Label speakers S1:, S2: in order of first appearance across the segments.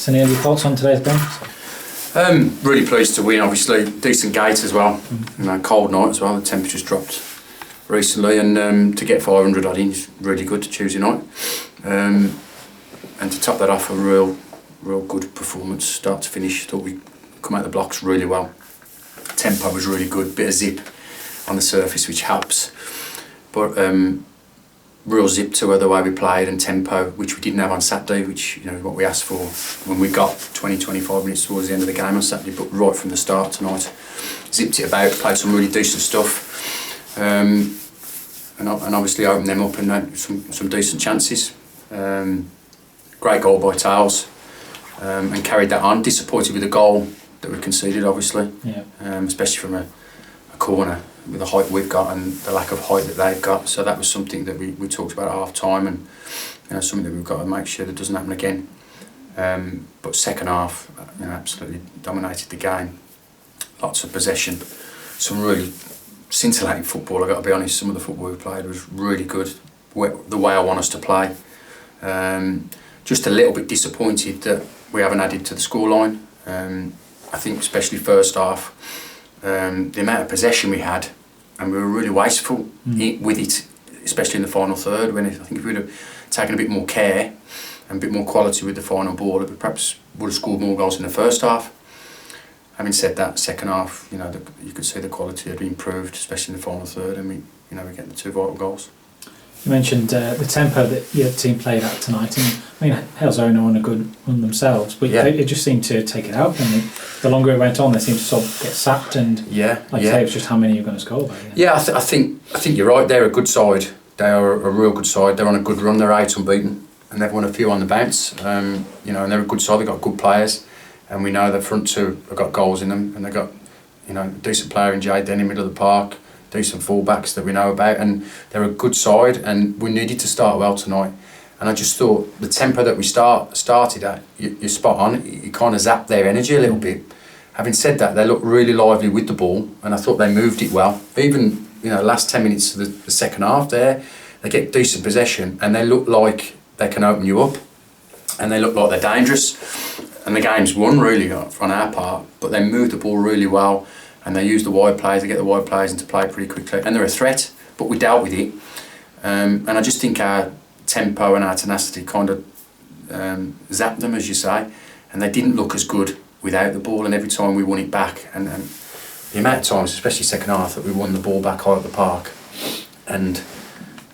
S1: So any thoughts on today's game?
S2: Really pleased to win, obviously. Decent gate as well. You know, cold night as well. The temperature's dropped recently, and to get 500 odd in is really good Tuesday night. And to top that off, a real good performance, start to finish. Thought we come out the blocks really well. Tempo was really good, bit of zip on the surface, which helps. But real zip to the way we played, and tempo, which we didn't have on Saturday, which, you know, what we asked for when we got 20-25 minutes towards the end of the game on Saturday. But right from the start tonight, zipped it about, played some really decent stuff, and obviously opened them up and had some decent chances. Great goal by Tails, and carried that on. Disappointed with the goal that we conceded, obviously, especially from a corner, with the height we've got and the lack of height that they've got. So that was something that we talked about at half time, and, you know, something that we've got to make sure that doesn't happen again. But second half, you know, absolutely dominated the game. Lots of possession, some really scintillating football. I got to be honest, some of the football we played was really good, the way I want us to play. Just a little bit disappointed that we haven't added to the scoreline. I think especially first half, the amount of possession we had, and we were really wasteful with it, especially in the final third, when I think if we'd have taken a bit more care and a bit more quality with the final ball, we perhaps would have scored more goals in the first half. Having said that, second half, you know, you could see the quality had improved, especially in the final third, and we get the 2 vital goals.
S1: You mentioned the tempo that your team played at tonight, and I mean, Halesowen are on a good run themselves, but it just seemed to take it out. And the longer it went on, they seemed to sort of get sapped, and like you say, it was just how many you're going to score by.
S2: I think you're right. They're a good side. They are a real good side. They're on a good run. They're 8 unbeaten, and they've won a few on the bounce. You know, and they're a good side. They've got good players, and we know the front two have got goals in them, and they've got, you know, a decent player in Jay Denny, middle of the park. Decent fullbacks that we know about, and they're a good side, and we needed to start well tonight. And I just thought the tempo that we started at, you're spot on. You kind of zapped their energy a little bit. Having said that, they looked really lively with the ball, and I thought they moved it well. Even, you know, last 10 minutes of the second half there, they get decent possession, and they look like they can open you up, and they look like they're dangerous. And the game's won really on our part, but they moved the ball really well. And they use the wide players, they get the wide players into play pretty quickly. And they're a threat, but we dealt with it. And I just think our tempo and our tenacity kind of zapped them, as you say. And they didn't look as good without the ball. And every time we won it back, and the amount of times, especially second half, that we won the ball back high at the park, and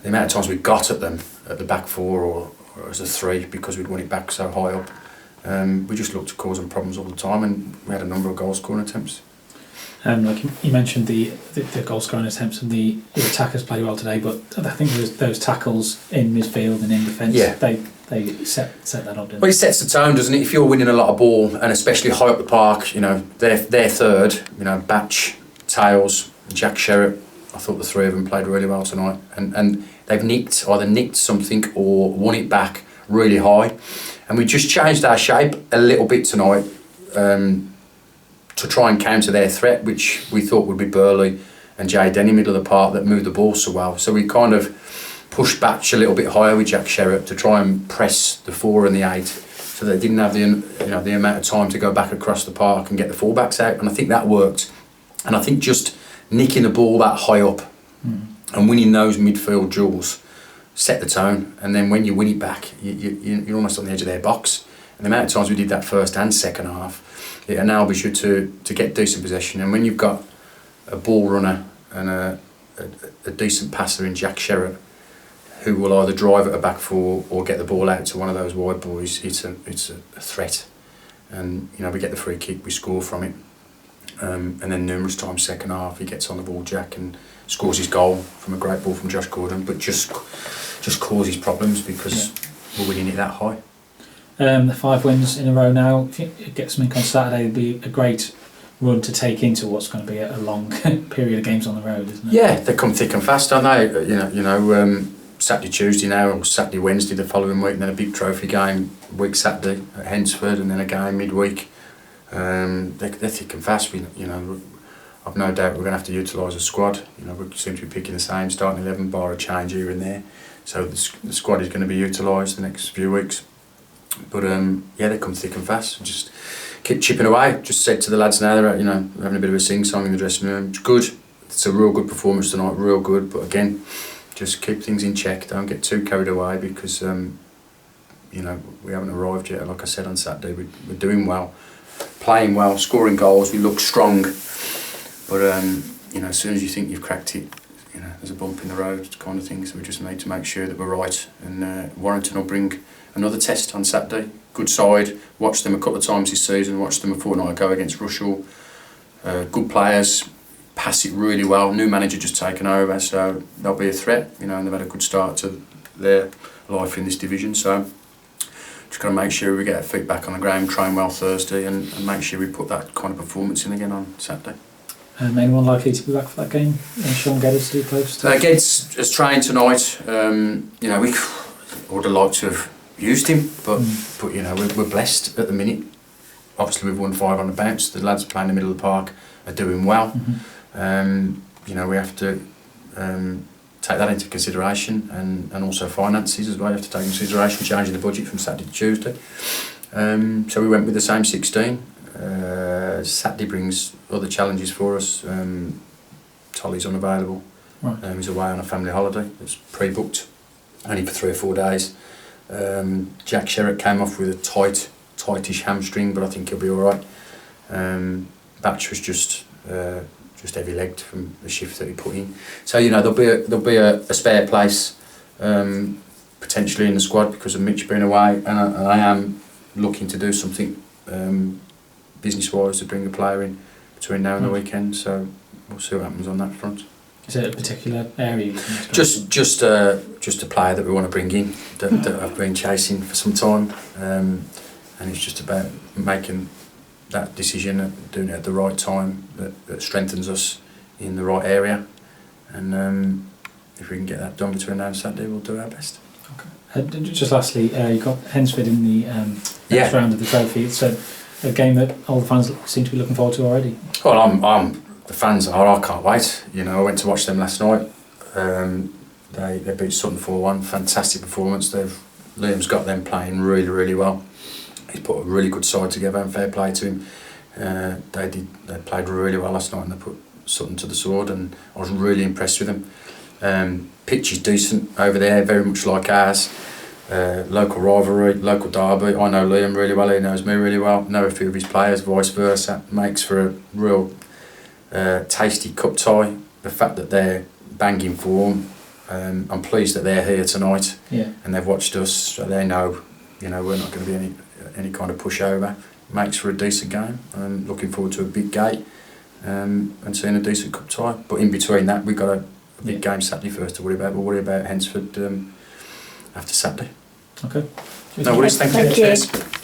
S2: the amount of times we got at them at the back 4 or as a 3 because we'd won it back so high up, we just looked to cause them problems all the time, and we had a number of goal scoring attempts.
S1: Like you mentioned the goal scoring attempts, and the attackers played well today, but I think those tackles in midfield and in defence, they set that up, didn't they?
S2: Well, it sets the tone, doesn't it? If you're winning a lot of ball, and especially high up the park, you know, they're third, you know, Batch, Tails, Jack Sherritt, I thought the 3 of them played really well tonight, and they've either nicked something or won it back really high, and we just changed our shape a little bit tonight, to try and counter their threat, which we thought would be Burley and Jay Denny, middle of the park, that moved the ball so well. So we kind of pushed back a little bit higher with Jack Sherritt to try and press the 4 and the 8, so they didn't have the amount of time to go back across the park and get the fullbacks out. And I think that worked. And I think just nicking the ball that high up and winning those midfield duels set the tone. And then when you win it back, you're almost on the edge of their box. And the amount of times we did that first and second half, it enables you to get decent possession. And when you've got a ball runner and a decent passer in Jack Sherritt, who will either drive at a back 4 or get the ball out to one of those wide boys, it's a threat. And, you know, we get the free kick, we score from it. And then numerous times second half, he gets on the ball, Jack, and scores his goal from a great ball from Josh Gordon, but just causes problems because we're winning it that high.
S1: The 5 wins in a row now. If you get something on Saturday, it'd be a great run to take into what's going to be a long period of games on the road, isn't it? Yeah,
S2: they come thick and fast, don't they? You know, Saturday, Tuesday now, or Saturday, Wednesday the following week, and then a big trophy game week Saturday at Hensford, and then a game midweek. They're thick and fast. I've no doubt we're going to have to utilise a squad. You know, we seem to be picking the same starting 11, bar a change here and there. So the squad is going to be utilised the next few weeks. But yeah, they come thick and fast. Just keep chipping away. Just said to the lads now, they're having a bit of a sing-song in the dressing room. It's good. It's a real good performance tonight, real good. But again, just keep things in check. Don't get too carried away because we haven't arrived yet. Like I said on Saturday, we're doing well, playing well, scoring goals. We look strong. But as soon as you think you've cracked it, there's a bump in the road kind of thing. So we just need to make sure that we're right. And Warrington will bring another test on Saturday. Good side. Watched them a couple of times this season. Watched them a fortnight ago against Rushall. Good players. Pass it really well. New manager just taken over, so they'll be a threat. And they've had a good start to their life in this division. So just got to make sure we get our feet back on the ground, train well Thursday, and make sure we put that kind of performance in again on Saturday.
S1: Anyone likely to be back for that game? Sean Geddes to be close to?
S2: Geddes has trained tonight. We would have liked to have used him, but we're blessed at the minute. Obviously, we've won 5 on the bounce. The lads playing in the middle of the park are doing well. We have to take that into consideration, and also finances as well. You have to take into consideration changing the budget from Saturday to Tuesday. So we went with the same 16. Saturday brings other challenges for us. Tolly's unavailable.
S1: Right.
S2: He's away on a family holiday. It's pre-booked, only for 3 or 4 days. Jack Sherritt came off with a tightish hamstring, but I think he'll be all right. Batch was just heavy-legged from the shift that he put in. So there'll be a spare place potentially in the squad because of Mitch being away, and I am looking to do something business-wise to bring a player in between now and the weekend. So we'll see what happens on that front.
S1: Is it a particular area?
S2: Just a player that we want to bring in that I've been chasing for some time, and it's just about making that decision and doing it at the right time that strengthens us in the right area, and if we can get that done between now and Saturday, we'll do our best.
S1: Okay. Just lastly, you got Hensford in the next round of the trophy. It's a game that all the fans seem to be looking forward to already.
S2: Well, the fans are. I can't wait. I went to watch them last night. They beat Sutton 4-1. Fantastic performance. Liam's got them playing really, really well. He's put a really good side together, and fair play to him. They played really well last night, and they put Sutton to the sword, and I was really impressed with them. Pitch is decent over there, very much like ours. Local rivalry, local derby. I know Liam really well, he knows me really well. Know a few of his players, vice versa. Makes for a real tasty cup tie. The fact that they're banging form, I'm pleased that they're here tonight, and they've watched us, so they know, we're not going to be any kind of pushover. Makes for a decent game. I'm looking forward to a big gate and seeing a decent cup tie. But in between that, we've got a big game Saturday first to worry about. We'll worry about Hensford after Saturday.
S1: Okay.
S2: No worries, thank you.
S3: Thank you.